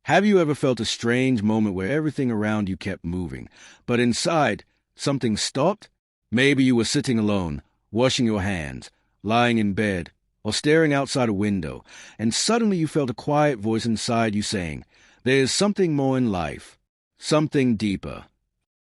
Have you ever felt a strange moment where everything around you kept moving, but inside, something stopped? Maybe you were sitting alone, washing your hands, lying in bed, or staring outside a window, and suddenly you felt a quiet voice inside you saying, "There's something more in life, something deeper."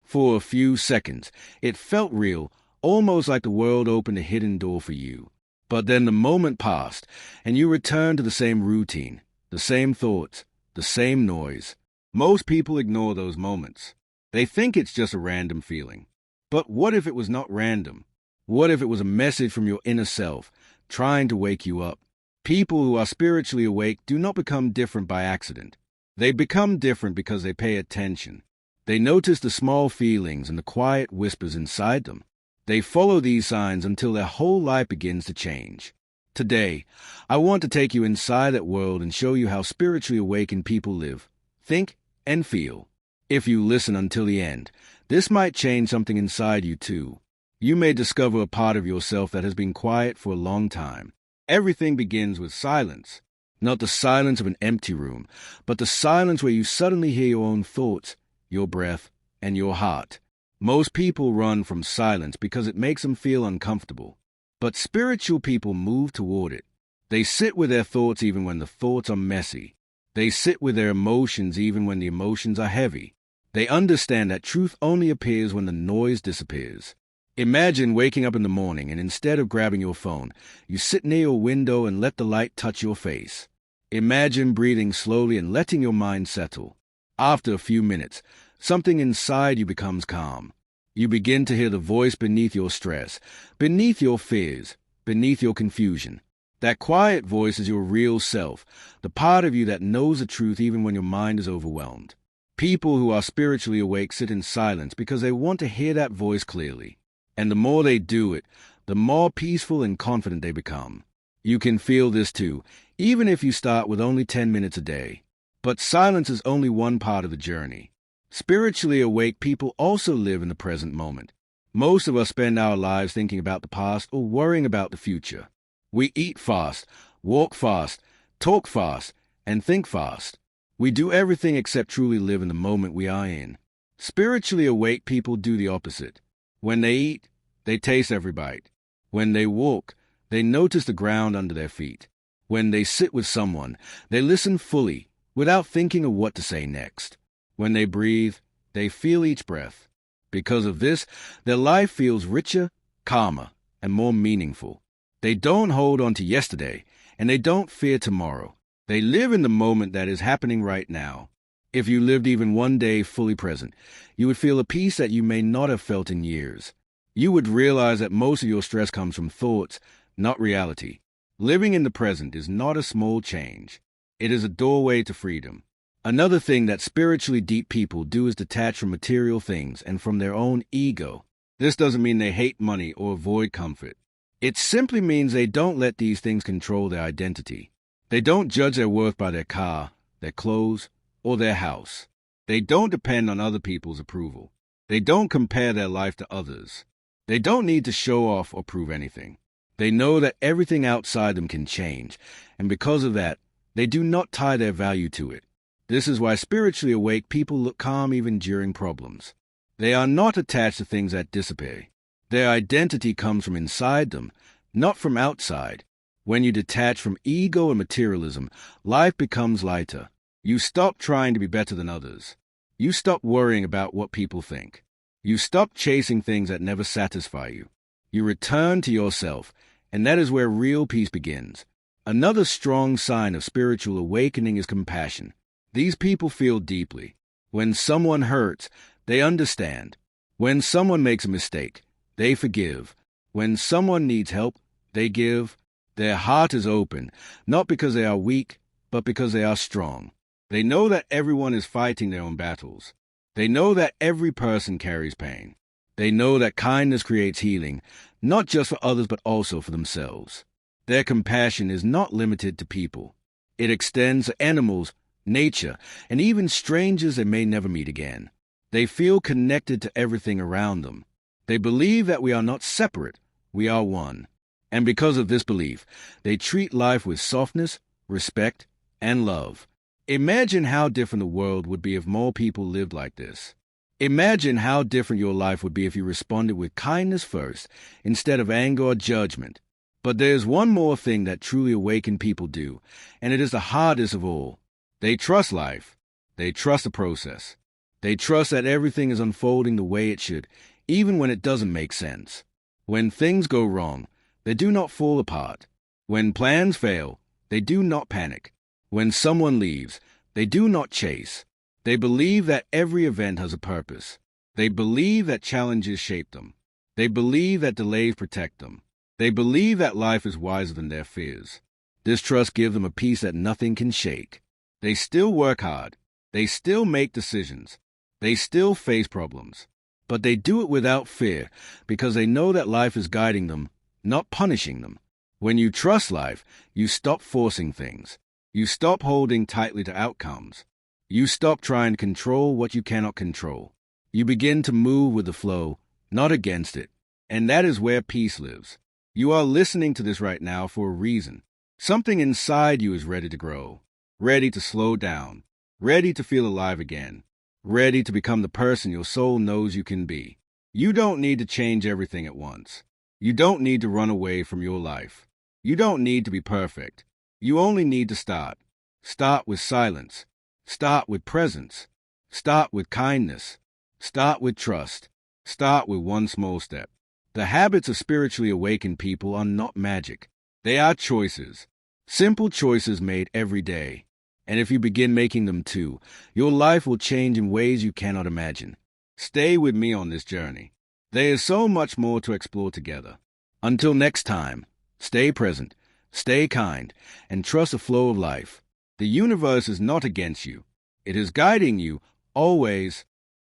For a few seconds, it felt real, almost like the world opened a hidden door for you. But then the moment passed, and you returned to the same routine, the same thoughts, the same noise. Most people ignore those moments. They think it's just a random feeling. But what if it was not random? What if it was a message from your inner self, trying to wake you up? People who are spiritually awake do not become different by accident. They become different because they pay attention. They notice the small feelings and the quiet whispers inside them. They follow these signs until their whole life begins to change. Today, I want to take you inside that world and show you how spiritually awakened people live, think, and feel. If you listen until the end, this might change something inside you too. You may discover a part of yourself that has been quiet for a long time. Everything begins with silence. Not the silence of an empty room, but the silence where you suddenly hear your own thoughts, your breath, and your heart. Most people run from silence because it makes them feel uncomfortable. But spiritual people move toward it. They sit with their thoughts even when the thoughts are messy. They sit with their emotions even when the emotions are heavy. They understand that truth only appears when the noise disappears. Imagine waking up in the morning and instead of grabbing your phone, you sit near your window and let the light touch your face. Imagine breathing slowly and letting your mind settle. After a few minutes, something inside you becomes calm. You begin to hear the voice beneath your stress, beneath your fears, beneath your confusion. That quiet voice is your real self, the part of you that knows the truth even when your mind is overwhelmed. People who are spiritually awake sit in silence because they want to hear that voice clearly. And the more they do it, the more peaceful and confident they become. You can feel this too, even if you start with only 10 minutes a day. But silence is only one part of the journey. Spiritually awake people also live in the present moment. Most of us spend our lives thinking about the past or worrying about the future. We eat fast, walk fast, talk fast, and think fast. We do everything except truly live in the moment we are in. Spiritually awake people do the opposite. When they eat, they taste every bite. When they walk, they notice the ground under their feet. When they sit with someone, they listen fully, without thinking of what to say next. When they breathe, they feel each breath. Because of this, their life feels richer, calmer, and more meaningful. They don't hold on to yesterday, and they don't fear tomorrow. They live in the moment that is happening right now. If you lived even one day fully present, you would feel a peace that you may not have felt in years. You would realize that most of your stress comes from thoughts, not reality. Living in the present is not a small change. It is a doorway to freedom. Another thing that spiritually deep people do is detach from material things and from their own ego. This doesn't mean they hate money or avoid comfort. It simply means they don't let these things control their identity. They don't judge their worth by their car, their clothes, or their house. They don't depend on other people's approval. They don't compare their life to others. They don't need to show off or prove anything. They know that everything outside them can change, and because of that, they do not tie their value to it. This is why spiritually awake people look calm even during problems. They are not attached to things that disappear. Their identity comes from inside them, not from outside. When you detach from ego and materialism, life becomes lighter. You stop trying to be better than others. You stop worrying about what people think. You stop chasing things that never satisfy you. You return to yourself, and that is where real peace begins. Another strong sign of spiritual awakening is compassion. These people feel deeply. When someone hurts, they understand. When someone makes a mistake, they forgive. When someone needs help, they give. Their heart is open, not because they are weak, but because they are strong. They know that everyone is fighting their own battles. They know that every person carries pain. They know that kindness creates healing, not just for others but also for themselves. Their compassion is not limited to people. It extends to animals, nature, and even strangers they may never meet again. They feel connected to everything around them. They believe that we are not separate, we are one. And because of this belief, they treat life with softness, respect, and love. Imagine how different the world would be if more people lived like this. Imagine how different your life would be if you responded with kindness first, instead of anger or judgment. But there's one more thing that truly awakened people do, and it is the hardest of all. They trust life. They trust the process. They trust that everything is unfolding the way it should, even when it doesn't make sense. When things go wrong, they do not fall apart. When plans fail, they do not panic. When someone leaves, they do not chase. They believe that every event has a purpose. They believe that challenges shape them. They believe that delays protect them. They believe that life is wiser than their fears. This trust gives them a peace that nothing can shake. They still work hard. They still make decisions. They still face problems. But they do it without fear because they know that life is guiding them, not punishing them. When you trust life, you stop forcing things. You stop holding tightly to outcomes. You stop trying to control what you cannot control. You begin to move with the flow, not against it. And that is where peace lives. You are listening to this right now for a reason. Something inside you is ready to grow, ready to slow down, ready to feel alive again, ready to become the person your soul knows you can be. You don't need to change everything at once. You don't need to run away from your life. You don't need to be perfect. You only need to start. Start with silence. Start with presence. Start with kindness. Start with trust. Start with one small step. The habits of spiritually awakened people are not magic. They are choices. Simple choices made every day. And if you begin making them too, your life will change in ways you cannot imagine. Stay with me on this journey. There is so much more to explore together. Until next time, stay present, stay kind, and trust the flow of life. The universe is not against you. It is guiding you, always,